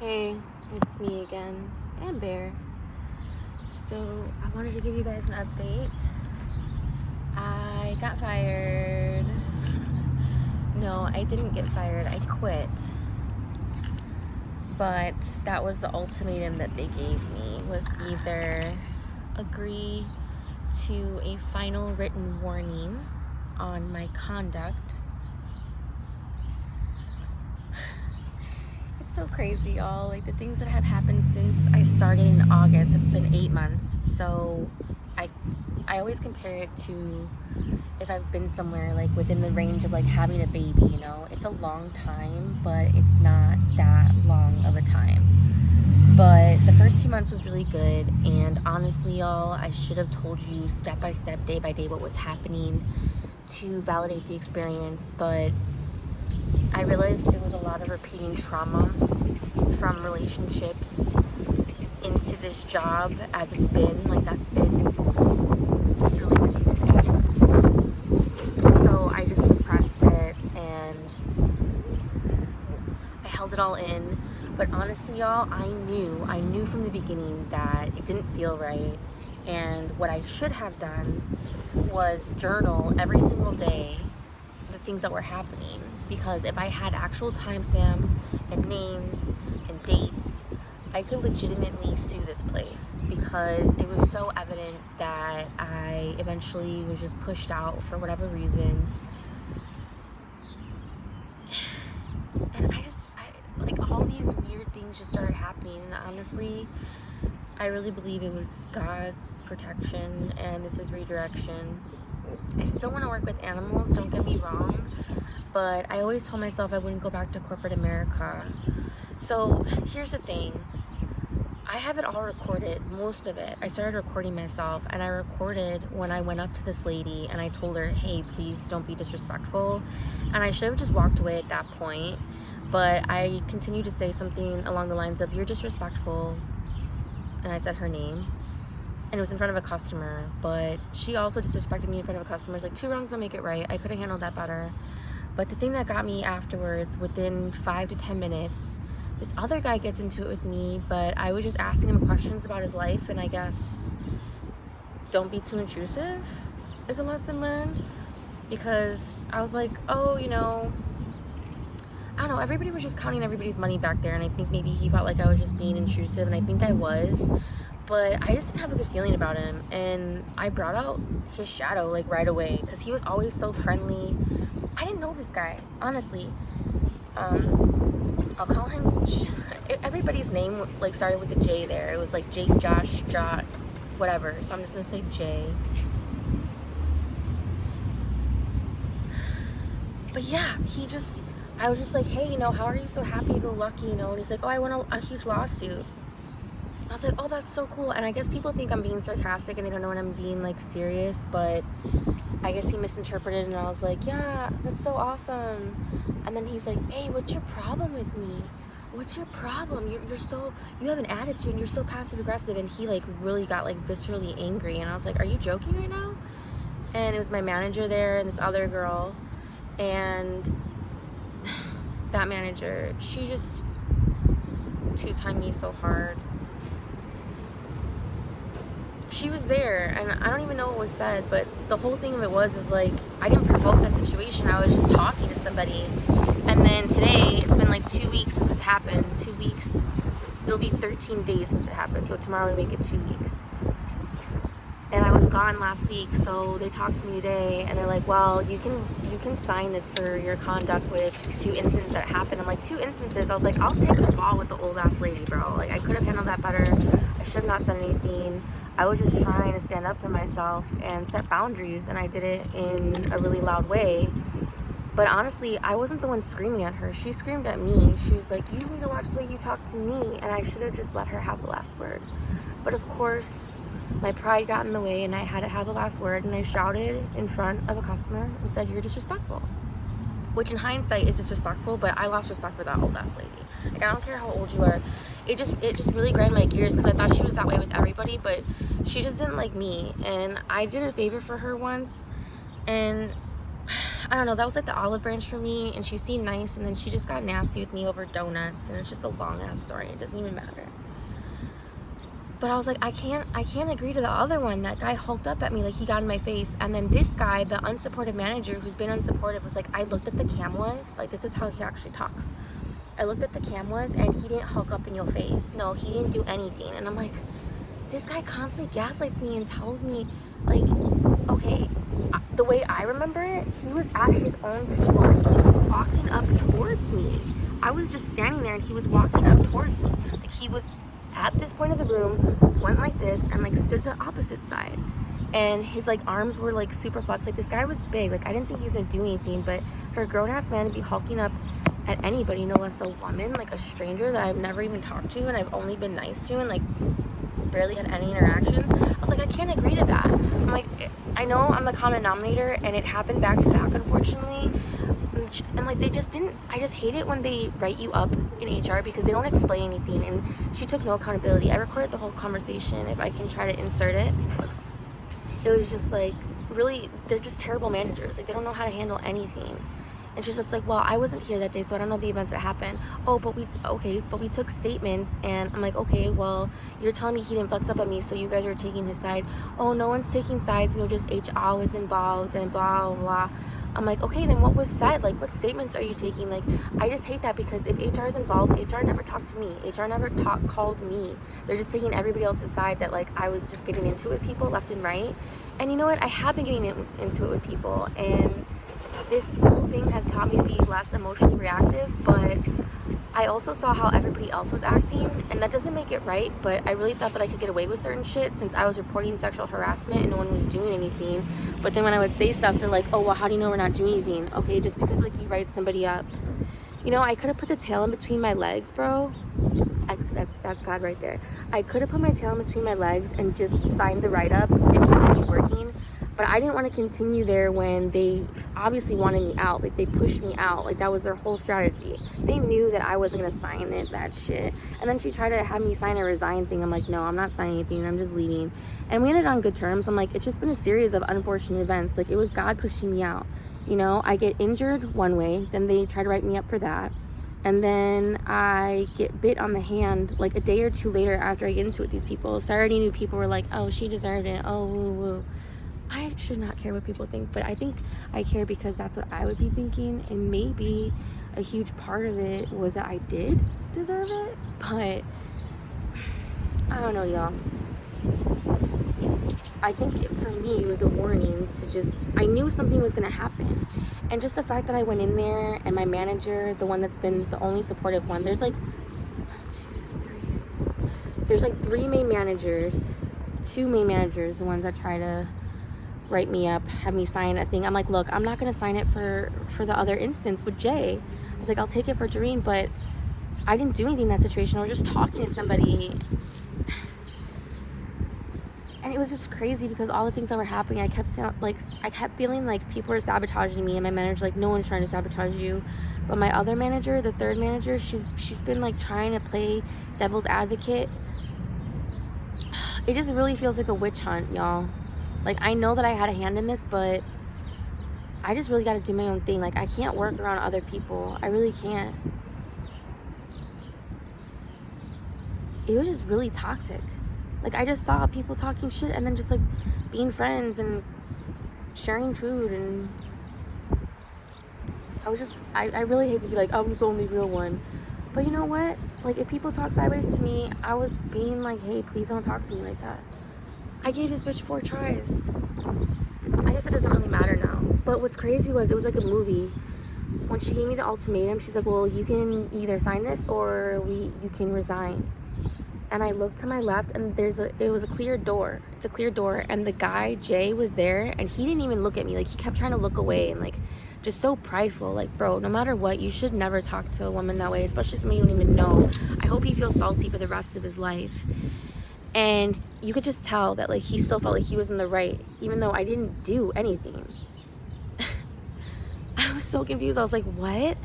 Hey, it's me again, and Bear. So, I wanted to give you guys an update. I got fired. No, I didn't get fired. I quit. But that was the ultimatum that they gave me, was either agree to a final written warning on my conduct. It's so crazy, y'all. Like, the things that have happened since I started in August, it's been 8 months. So I always compare it to if I've been somewhere like within the range of like having a baby, you know. It's a long time, but it's not that long of a time. But the first 2 months was really good, and honestly, y'all, I should have told you step by step, day by day, what was happening to validate the experience, but I realized it was a lot of repeating trauma from relationships into this job as it's been. Like, it's really repeated. So I just suppressed it and I held it all in. But honestly, y'all, I knew from the beginning that it didn't feel right. And what I should have done was journal every single day the things that were happening, because if I had actual timestamps and names and dates, I could legitimately sue this place, because it was so evident that I eventually was just pushed out for whatever reasons. And I like, all these weird things just started happening, and honestly, I really believe it was God's protection, and this is redirection. I still want to work with animals, don't get me wrong, but I always told myself I wouldn't go back to corporate America. So here's the thing. I have it all recorded, most of it. I started recording myself, and I recorded when I went up to this lady and I told her, hey, please don't be disrespectful. And I should have just walked away at that point, but I continued to say something along the lines of, you're disrespectful, and I said her name. And it was in front of a customer, but she also disrespected me in front of a customer. It's like, 2 wrongs don't make it right. I could have handled that better. But the thing that got me afterwards, within 5 to 10 minutes, this other guy gets into it with me, but I was just asking him questions about his life, and I guess don't be too intrusive is a lesson learned, because I was like, oh, I don't know, everybody was just counting everybody's money back there, and I think maybe he felt like I was just being intrusive, and I think I was. But I just didn't have a good feeling about him, and I brought out his shadow like right away, because he was always so friendly. I didn't know this guy, honestly. I'll call him, everybody's name like started with the J there. It was like Jake, Josh, Jot, whatever, so I'm just gonna say Jay. But yeah, I was just like, hey, how are you so happy-go-lucky, and he's like, oh, I won a huge lawsuit. I was like, oh, that's so cool. And I guess people think I'm being sarcastic and they don't know when I'm being like serious, but I guess he misinterpreted, and I was like, yeah, that's so awesome. And then he's like, hey, what's your problem with me? What's your problem? You have an attitude and you're so passive aggressive. And he like really got like viscerally angry, and I was like, are you joking right now? And it was my manager there and this other girl, and that manager, she just two-timed me so hard. She was there, and I don't even know what was said, but the whole thing of it is like, I didn't provoke that situation. I was just talking to somebody. And then today, it's been like 2 weeks since it happened. 2 weeks. It'll be 13 days since it happened, so tomorrow we make it 2 weeks. And I was gone last week, so they talked to me today, and they're like, well, you can sign this for your conduct with 2 incidents that happened. I'm like, 2 instances? I was like, I'll take the fall with the old ass lady, bro. Like, I could have handled that better. I should have not said anything. I was just trying to stand up for myself and set boundaries, and I did it in a really loud way. But honestly, I wasn't the one screaming at her. She screamed at me. She was like, you need to watch the way you talk to me. And I should have just let her have the last word. But of course, my pride got in the way, and I had to have the last word, and I shouted in front of a customer and said, you're disrespectful. Which in hindsight is disrespectful, but I lost respect for that old ass lady. Like, I don't care how old you are. It just really grind my gears, because I thought she was that way with everybody, but she just didn't like me. And I did a favor for her once, and I don't know, that was like the olive branch for me, and she seemed nice, and then she just got nasty with me over donuts, and it's just a long ass story. It doesn't even matter. But I was like, I can't agree to the other one. That guy hulked up at me like he got in my face. And then this guy, the unsupportive manager who's been unsupportive, was like, I looked at the cameras. Like, this is how he actually talks. I looked at the cameras and he didn't hulk up in your face. No, he didn't do anything. And I'm like, this guy constantly gaslights me and tells me, like, okay, the way I remember it, he was at his own table and he was walking up towards me. I was just standing there and he was walking up towards me. Like, he was at this point of the room, went like this, and like stood the opposite side, and his like arms were like super flexed. Like, this guy was big. Like, I didn't think he was gonna do anything, but for a grown-ass man to be hulking up at anybody, no less a woman, like a stranger that I've never even talked to and I've only been nice to and like barely had any interactions, I was like, I can't agree to that. I'm like, I know I'm the common denominator, and it happened back to back, unfortunately. And like, they just didn't, I just hate it when they write you up in HR because they don't explain anything, and she took no accountability. I recorded the whole conversation. If I can try to insert it, it was just like, really, they're just terrible managers. Like, they don't know how to handle anything. And she's just like, well, I wasn't here that day, so I don't know the events that happened. Oh, but we took statements. And I'm like, okay, well, you're telling me he didn't flex up at me, so you guys are taking his side. Oh, no one's taking sides, just HR was involved and blah, blah, blah. I'm like, okay, then what was said? Like, what statements are you taking? Like, I just hate that because if HR is involved, HR never talked to me. HR never called me. They're just taking everybody else's side that, like, I was just getting into it with people left and right. And you know what? I have been getting into it with people. And this whole thing has taught me to be less emotionally reactive, but I also saw how everybody else was acting, and that doesn't make it right, but I really thought that I could get away with certain shit since I was reporting sexual harassment and no one was doing anything. But then when I would say stuff, they're like, oh, well, how do you know we're not doing anything? Okay, just because, like, you write somebody up. I could have put the tail in between my legs, bro. That's God right there. I could have put my tail in between my legs and just signed the write-up and continued working. But I didn't want to continue there when they obviously wanted me out. Like, they pushed me out. Like, that was their whole strategy. They knew that I wasn't going to sign that shit. And then she tried to have me sign a resign thing. I'm like, no, I'm not signing anything. I'm just leaving. And we ended on good terms. I'm like, it's just been a series of unfortunate events. Like, it was God pushing me out. I get injured one way. Then they try to write me up for that. And then I get bit on the hand like a day or two later after I get into it with these people. So I already knew people were like, oh, she deserved it. Oh, woo, woo. I should not care what people think, but I think I care because that's what I would be thinking, and maybe a huge part of it was that I did deserve it, but I don't know, y'all. I think for me, it was a warning to I knew something was going to happen, and just the fact that I went in there, and my manager, the one that's been the only supportive one, there's like 3 main managers, 2 main managers, the ones that try to write me up, have me sign a thing. I'm like, look, I'm not going to sign it for the other instance with Jay. I was like, I'll take it for Doreen, but I didn't do anything in that situation. I was just talking to somebody. And it was just crazy because all the things that were happening, I kept feeling like people were sabotaging me, and my manager, like, no one's trying to sabotage you. But my other manager, the 3rd manager, she's been like trying to play devil's advocate. It just really feels like a witch hunt, y'all. Like, I know that I had a hand in this, but I just really got to do my own thing. Like, I can't work around other people. I really can't. It was just really toxic. Like, I just saw people talking shit and then just, like, being friends and sharing food. And I really hate to be like, I'm the only real one. But you know what? Like, if people talk sideways to me, I was being like, hey, please don't talk to me like that. I gave this bitch 4 tries. I guess it doesn't really matter now. But what's crazy was it was like a movie. When she gave me the ultimatum, she's like, well, you can either sign this or you can resign. And I looked to my left, and it was a clear door. It's a clear door, and the guy, Jay, was there, and he didn't even look at me. Like, he kept trying to look away and, like, just so prideful. Like, bro, no matter what, you should never talk to a woman that way, especially someone you don't even know. I hope he feels salty for the rest of his life. And you could just tell that, like, he still felt like he was in the right, even though I didn't do anything. I was so confused. I was like, what?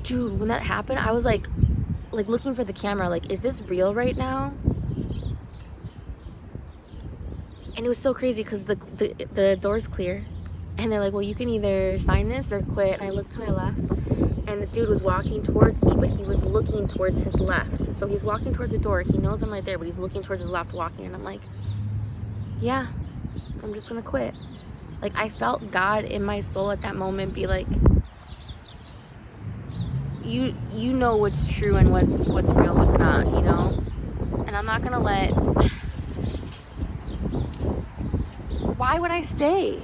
Dude, when that happened, I was like looking for the camera, like, is this real right now? And it was so crazy because the door's clear. And they're like, well, you can either sign this or quit. And I looked to my left, and the dude was walking towards me, but he was looking towards his left. So he's walking towards the door. He knows I'm right there, but he's looking towards his left, walking. And I'm like, yeah, I'm just gonna quit. Like, I felt God in my soul at that moment be like, you know what's true and what's real, what's not, you know? And I'm not gonna let, why would I stay?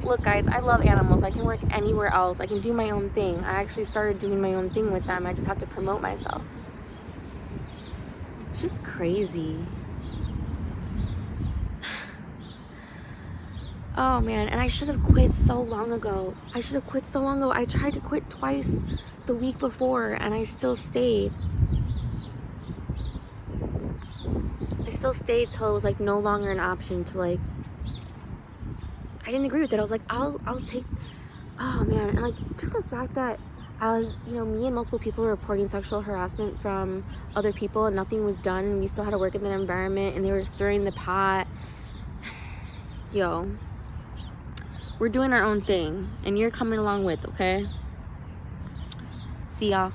Look, guys, I love animals. I can work anywhere else. I can do my own thing. I actually started doing my own thing with them. I just have to promote myself. It's just crazy. Oh, man. And I should have quit so long ago. I tried to quit twice the week before, and I still stayed. Till it was, like, no longer an option to, like, I didn't agree with it. I was like, I'll take, oh man. And like, just the fact that me and multiple people were reporting sexual harassment from other people and nothing was done, and we still had to work in that environment, and they were stirring the pot. Yo, we're doing our own thing, and you're coming along with, okay? See y'all.